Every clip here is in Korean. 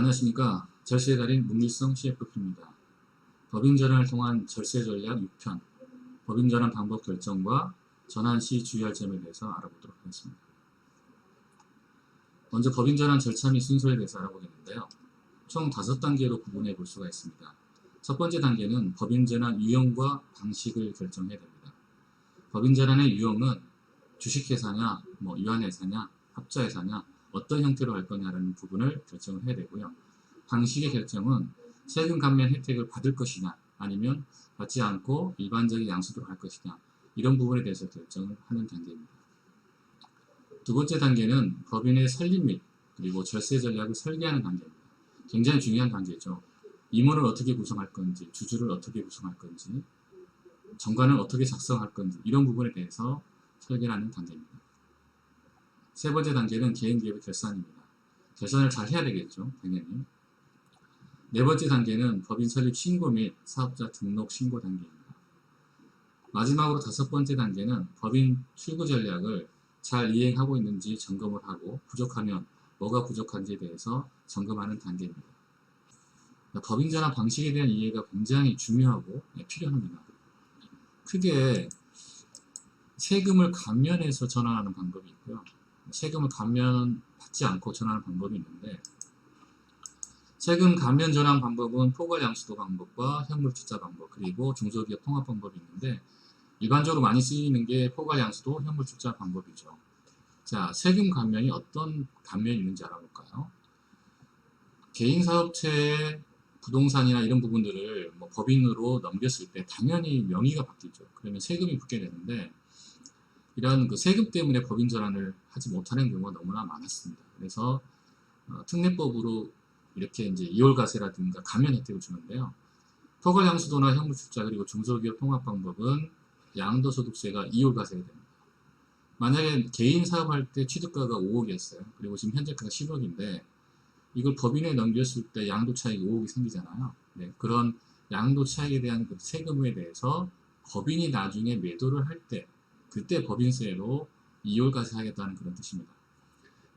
안녕하십니까. 절세의 달인 문길성 CFP입니다. 법인전환을 통한 절세 전략 6편, 법인전환 방법 결정과 전환 시 주의할 점에 대해서 알아보도록 하겠습니다. 먼저 법인전환 절차 및 순서에 대해서 알아보겠는데요. 총 5단계로 구분해 볼 수가 있습니다. 첫 번째 단계는 법인전환 유형과 방식을 결정해야 됩니다. 법인전환의 유형은 주식회사냐, 유한회사냐, 합자회사냐, 어떤 형태로 할 거냐라는 부분을 결정을 해야 되고요. 방식의 결정은 세금 감면 혜택을 받을 것이냐, 아니면 받지 않고 일반적인 양수도로 할 것이냐, 이런 부분에 대해서 결정을 하는 단계입니다. 두 번째 단계는 법인의 설립 및 그리고 절세 전략을 설계하는 단계입니다. 굉장히 중요한 단계죠. 임원을 어떻게 구성할 건지, 주주를 어떻게 구성할 건지, 정관을 어떻게 작성할 건지, 이런 부분에 대해서 설계하는 단계입니다. 세 번째 단계는 개인기업의 결산입니다. 결산을 잘 해야 되겠죠, 당연히. 네 번째 단계는 법인 설립 신고 및 사업자 등록 신고 단계입니다. 마지막으로 다섯 번째 단계는 법인 출구 전략을 잘 이행하고 있는지 점검을 하고, 부족하면 뭐가 부족한지에 대해서 점검하는 단계입니다. 법인 전환 방식에 대한 이해가 굉장히 중요하고 필요합니다. 크게 세금을 감면해서 전환하는 방법이 있고요. 세금을 감면받지 않고 전환하는 방법이 있는데, 세금 감면 전환 방법은 포괄양수도 방법과 현물투자 방법, 그리고 중소기업 통합 방법이 있는데, 일반적으로 많이 쓰이는 게 포괄양수도 현물투자 방법이죠. 자, 세금 감면이 어떤 감면이 있는지 알아볼까요? 개인사업체의 부동산이나 이런 부분들을 법인으로 넘겼을 때 당연히 명의가 바뀌죠. 그러면 세금이 붙게 되는데, 이런 그 세금 때문에 법인 전환을 하지 못하는 경우가 너무나 많았습니다. 그래서 특례법으로 이렇게 이제 이월과세라든가 감면 혜택을 주는데요. 포괄양수도나 현물투자 그리고 중소기업 통합 방법은 양도소득세가 이월과세가 됩니다. 만약에 개인 사업할 때 취득가가 5억이었어요. 그리고 지금 현재가가 10억인데 이걸 법인에 넘겼을 때 양도 차익이 5억이 생기잖아요. 네, 그런 양도 차익에 대한 그 세금에 대해서 법인이 나중에 매도를 할 때 그때 법인세로 이월과세 하겠다는 그런 뜻입니다.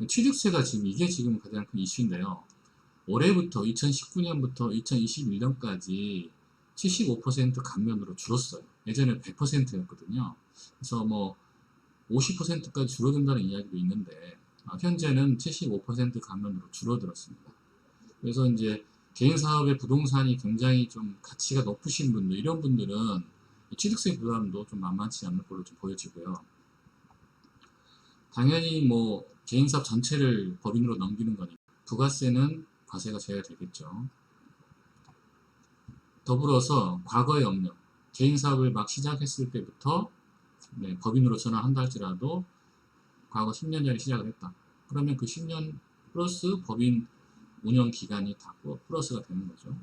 취득세가 이게 지금 가장 큰 이슈인데요. 올해부터 2019년부터 2021년까지 75% 감면으로 줄었어요. 예전에 100%였거든요. 그래서 50%까지 줄어든다는 이야기도 있는데, 현재는 75% 감면으로 줄어들었습니다. 그래서 이제 개인 사업의 부동산이 굉장히 좀 가치가 높으신 분들, 이런 분들은 취득세 부담도 좀 만만치 않을 걸로 좀 보여지고요. 당연히 개인 사업 전체를 법인으로 넘기는 거니까 부가세는 과세가 제외되겠죠. 더불어서 과거의 업력, 개인 사업을 막 시작했을 때부터 법인으로 전환한다 할지라도 과거 10년 전에 시작을 했다. 그러면 그 10년 플러스 법인 운영 기간이 다 플러스가 되는 거죠.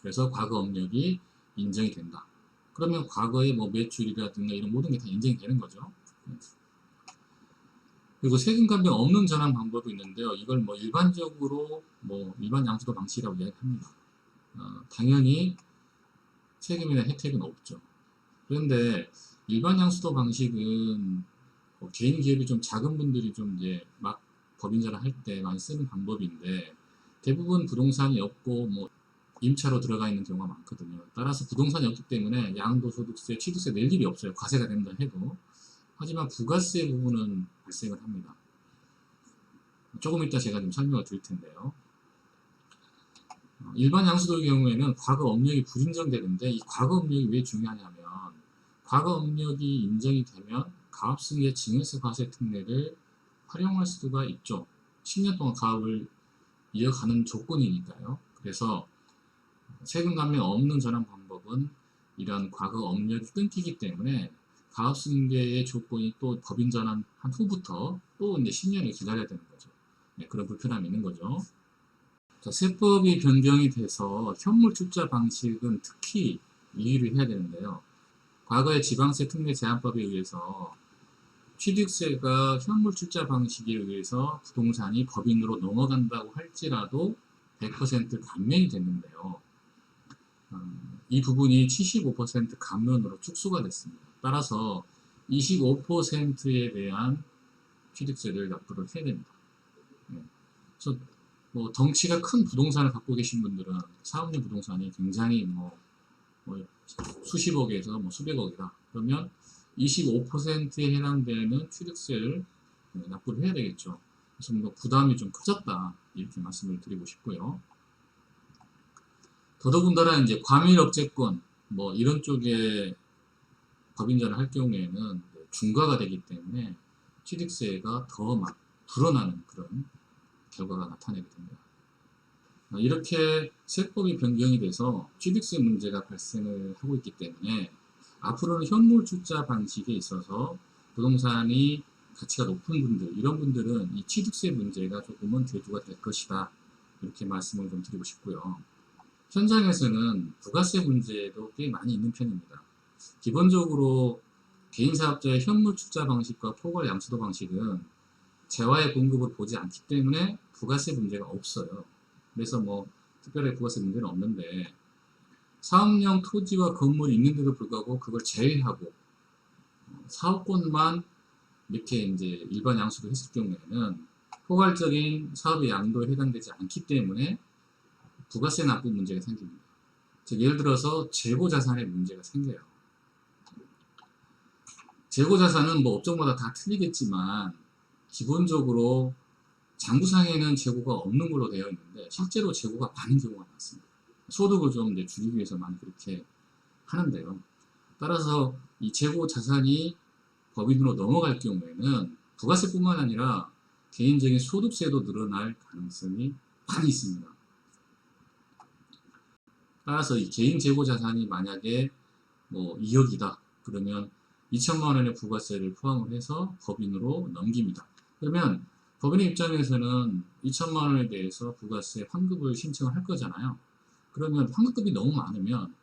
그래서 과거 업력이 인정이 된다. 그러면 과거의 매출이라든가 이런 모든 게 다 인정이 되는 거죠. 그리고 세금 감면 없는 전환 방법이 있는데요. 이걸 일반적으로 일반 양수도 방식이라고 이야기합니다. 당연히 세금이나 혜택은 없죠. 그런데 일반 양수도 방식은 개인 기업이 좀 작은 분들이 좀 이제 막 법인 전환할 때 많이 쓰는 방법인데, 대부분 부동산이 없고 임차로 들어가 있는 경우가 많거든요. 따라서 부동산이 없기 때문에 양도소득세, 취득세 낼 일이 없어요. 과세가 된다 해도. 하지만 부가세 부분은 발생을 합니다. 조금 이따 제가 좀 설명을 드릴 텐데요. 일반 양수도의 경우에는 과거 업력이 불인정되는데, 이 과거 업력이 왜 중요하냐면, 과거 업력이 인정이 되면 가압승계 증여세 과세 특례를 활용할 수가 있죠. 10년 동안 가압을 이어가는 조건이니까요. 그래서 세금 감면 없는 전환 방법은 이런 과거 업력이 끊기기 때문에 가압승계의 조건이 또 법인 전환한 후부터 또 이제 10년을 기다려야 되는 거죠. 그런 불편함이 있는 거죠. 자, 세법이 변경이 돼서 현물 출자 방식은 특히 유의를 해야 되는데요. 과거의 지방세 특례 제한법에 의해서 취득세가 현물 출자 방식에 의해서 부동산이 법인으로 넘어간다고 할지라도 100% 감면이 됐는데요. 이 부분이 75% 감면으로 축소가 됐습니다. 따라서 25%에 대한 취득세를 납부를 해야 됩니다. 그래서 뭐 덩치가 큰 부동산을 갖고 계신 분들은 사업용 부동산이 굉장히 뭐 수십억에서 뭐 수백억이다. 그러면 25%에 해당되는 취득세를 납부를 해야 되겠죠. 그래서 뭐 부담이 좀 커졌다. 이렇게 말씀을 드리고 싶고요. 더더군다나 이제 과밀업체권 뭐 이런 쪽에 법인전을 할 경우에는 중과가 되기 때문에 취득세가 더 막 불어나는 그런 결과가 나타나게 됩니다. 이렇게 세법이 변경이 돼서 취득세 문제가 발생을 하고 있기 때문에 앞으로는 현물 출자 방식에 있어서 부동산이 가치가 높은 분들, 이런 분들은 이 취득세 문제가 조금은 대두가 될 것이다. 이렇게 말씀을 좀 드리고 싶고요. 현장에서는 부가세 문제도 꽤 많이 있는 편입니다. 기본적으로 개인사업자의 현물 출자 방식과 포괄 양수도 방식은 재화의 공급을 보지 않기 때문에 부가세 문제가 없어요. 그래서 뭐 특별히 부가세 문제는 없는데 사업용 토지와 건물이 있는데도 불구하고 그걸 제외하고 사업권만 이렇게 이제 일반 양수를 했을 경우에는 포괄적인 사업의 양도에 해당되지 않기 때문에 부가세 납부 문제가 생깁니다. 즉 예를 들어서 재고자산의 문제가 생겨요. 재고자산은 뭐 업종마다 다 틀리겠지만 기본적으로 장부상에는 재고가 없는 걸로 되어 있는데 실제로 재고가 많은 경우가 많습니다. 소득을 좀 줄이기 위해서 많이 그렇게 하는데요. 따라서 이 재고 자산이 법인으로 넘어갈 경우에는 부가세뿐만 아니라 개인적인 소득세도 늘어날 가능성이 많이 있습니다. 따라서 이 개인 재고 자산이 만약에 뭐 2억이다 그러면 2천만 원의 부가세를 포함을 해서 법인으로 넘깁니다. 그러면 법인의 입장에서는 2천만 원에 대해서 부가세 환급을 신청을 할 거잖아요. 그러면 환급금이 너무 많으면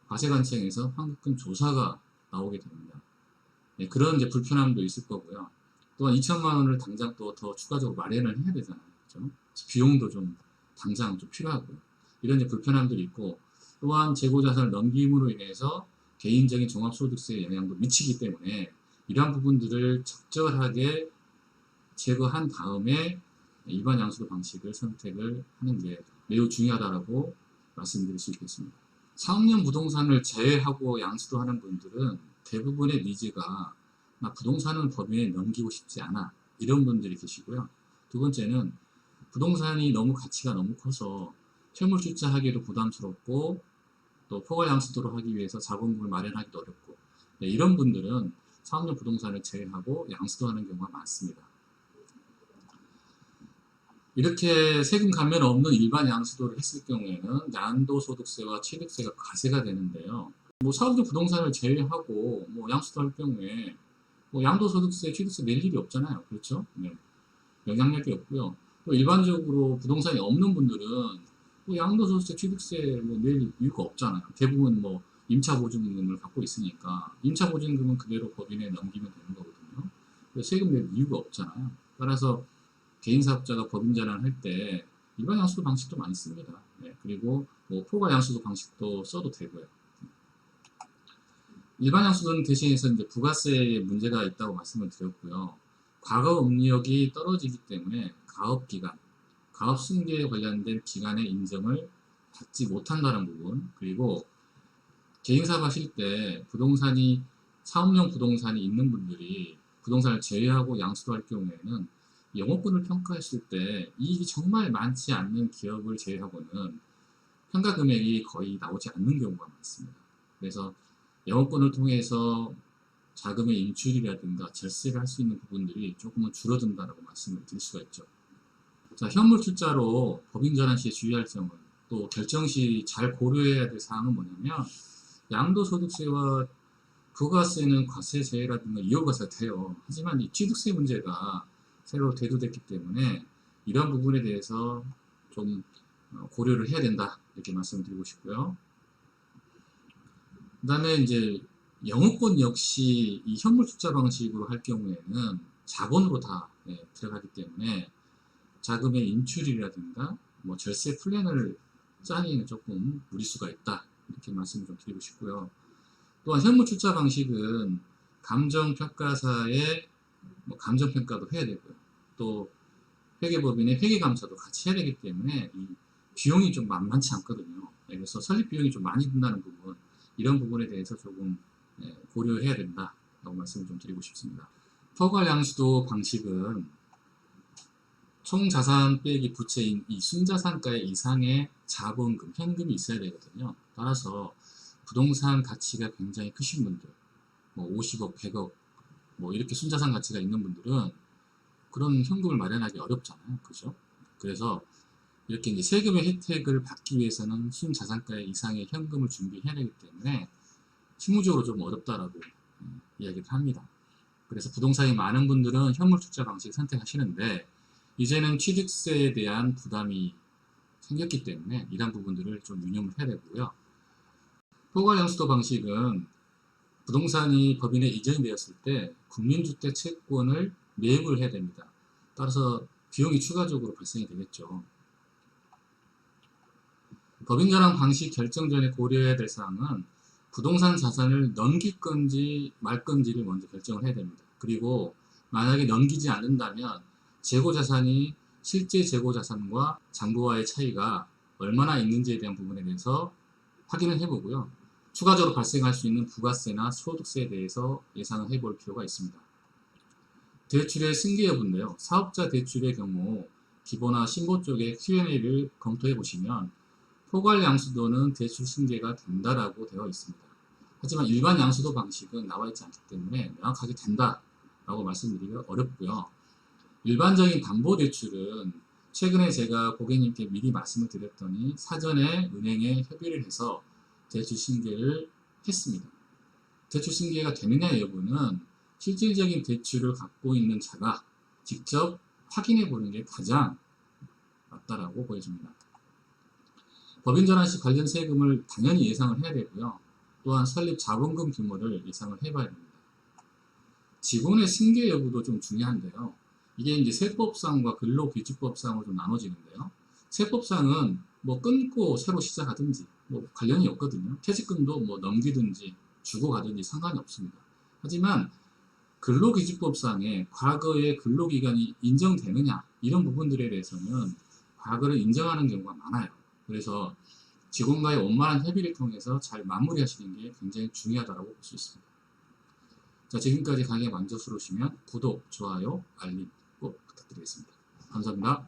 과세관청에서 환급금 조사가 나오게 됩니다. 네, 그런 이제 불편함도 있을 거고요. 또한 2천만 원을 당장 또 더 추가적으로 마련을 해야 되잖아요. 그렇죠? 비용도 좀 당장 좀 필요하고요. 이런 이제 불편함들이 있고 또한 재고자산을 넘김으로 인해서 개인적인 종합소득세에 영향도 미치기 때문에 이러한 부분들을 적절하게 제거한 다음에 일반 양수도 방식을 선택을 하는 게 매우 중요하다고 말씀드릴 수 있겠습니다. 사업용 부동산을 제외하고 양수도 하는 분들은 대부분의 니즈가 나 부동산은 법인에 넘기고 싶지 않아 이런 분들이 계시고요. 두 번째는 부동산이 너무 가치가 너무 커서 현물 출자하기도 부담스럽고 또 포괄 양수도로 하기 위해서 자본금을 마련하기도 어렵고 이런 분들은 사업용 부동산을 제외하고 양수도 하는 경우가 많습니다. 이렇게 세금 감면 없는 일반 양수도를 했을 경우에는 양도소득세와 취득세가 과세가 되는데요. 뭐 사업용 부동산을 제외하고 뭐 양수도 할 경우에 뭐 양도소득세, 취득세 낼 일이 없잖아요. 그렇죠? 네. 영향력이 없고요. 또 일반적으로 부동산이 없는 분들은 뭐 양도소득세, 취득세 뭐 낼 이유가 없잖아요. 대부분 뭐 임차보증금을 갖고 있으니까 임차보증금은 그대로 법인에 넘기면 되는 거거든요. 그래서 세금 낼 이유가 없잖아요. 따라서 개인사업자가 법인전환 할 때 일반 양수도 방식도 많이 씁니다. 네, 그리고 뭐 포괄 양수도 방식도 써도 되고요. 일반 양수도는 대신해서 이제 부가세에 문제가 있다고 말씀을 드렸고요. 과거 음력이 떨어지기 때문에 가업기간, 가업승계에 관련된 기간의 인정을 받지 못한다는 부분, 그리고 개인사업 하실 때 부동산이 사업용 부동산이 있는 분들이 부동산을 제외하고 양수도 할 경우에는 영업권을 평가했을 때 이익이 정말 많지 않는 기업을 제외하고는 평가 금액이 거의 나오지 않는 경우가 많습니다. 그래서 영업권을 통해서 자금의 인출이라든가 절세를 할 수 있는 부분들이 조금은 줄어든다라고 말씀을 드릴 수가 있죠. 자, 현물 출자로 법인 전환 시에 주의할 점은 또 결정 시 잘 고려해야 될 사항은 뭐냐면 양도소득세와 부가세는 과세 제외라든가 이율과세가 돼요. 하지만 이 취득세 문제가 새로 대두됐기 때문에 이런 부분에 대해서 좀 고려를 해야 된다 이렇게 말씀드리고 싶고요. 그 다음에 이제 영업권 역시 이 현물 출자 방식으로 할 경우에는 자본으로 다 들어가기 때문에 자금의 인출이라든가 뭐 절세 플랜을 짜기에는 조금 무리수가 있다 이렇게 말씀을 좀 드리고 싶고요. 또한 현물 출자 방식은 감정평가사의 뭐 감정평가도 해야 되고요. 또 회계법인의 회계감사도 같이 해야 되기 때문에 이 비용이 좀 만만치 않거든요. 그래서 설립 비용이 좀 많이 든다는 부분, 이런 부분에 대해서 조금 고려해야 된다라고 말씀을 좀 드리고 싶습니다. 포괄양수도 방식은 총 자산 빼기 부채인 이 순자산가의 이상의 자본금, 현금이 있어야 되거든요. 따라서 부동산 가치가 굉장히 크신 분들, 뭐 50억, 100억, 뭐 이렇게 순자산 가치가 있는 분들은 그런 현금을 마련하기 어렵잖아요. 그죠? 그래서 이렇게 이제 세금의 혜택을 받기 위해서는 순자산가의 이상의 현금을 준비해야 되기 때문에 실무적으로 좀 어렵다라고 이야기를 합니다. 그래서 부동산이 많은 분들은 현물 투자 방식을 선택하시는데 이제는 취득세에 대한 부담이 생겼기 때문에 이런 부분들을 좀 유념을 해야 되고요. 포괄양수도 방식은 부동산이 법인에 이전이 되었을 때 국민주택 채권을 매입을 해야 됩니다. 따라서 비용이 추가적으로 발생이 되겠죠. 법인전환 방식 결정 전에 고려해야 될 사항은 부동산 자산을 넘길 건지 말 건지를 먼저 결정을 해야 됩니다. 그리고 만약에 넘기지 않는다면 재고자산이 실제 재고자산과 잔고와의 차이가 얼마나 있는지에 대한 부분에 대해서 확인을 해보고요. 추가적으로 발생할 수 있는 부가세나 소득세에 대해서 예상을 해볼 필요가 있습니다. 대출의 승계 여부인데요. 사업자 대출의 경우 기본화 신고 쪽에 Q&A를 검토해 보시면 포괄 양수도는 대출 승계가 된다라고 되어 있습니다. 하지만 일반 양수도 방식은 나와 있지 않기 때문에 명확하게 된다라고 말씀드리기가 어렵고요. 일반적인 담보대출은 최근에 제가 고객님께 미리 말씀을 드렸더니 사전에 은행에 협의를 해서 대출 승계를 했습니다. 대출 승계가 되느냐 여부는 실질적인 대출을 갖고 있는 자가 직접 확인해 보는 게 가장 맞다라고 보여집니다. 법인전환 시 관련 세금을 당연히 예상을 해야 되고요. 또한 설립 자본금 규모를 예상을 해봐야 됩니다. 직원의 승계 여부도 좀 중요한데요. 이게 이제 세법상과 근로기준법상으로 좀 나눠지는데요. 세법상은 뭐 끊고 새로 시작하든지 뭐 관련이 없거든요. 퇴직금도 뭐 넘기든지 주고 가든지 상관이 없습니다. 하지만 근로기준법상에 과거의 근로기간이 인정되느냐 이런 부분들에 대해서는 과거를 인정하는 경우가 많아요. 그래서 직원과의 원만한 협의를 통해서 잘 마무리하시는 게 굉장히 중요하다고 볼 수 있습니다. 자, 지금까지 강의가 만족스러우시면 구독, 좋아요, 알림 꼭 부탁드리겠습니다. 감사합니다.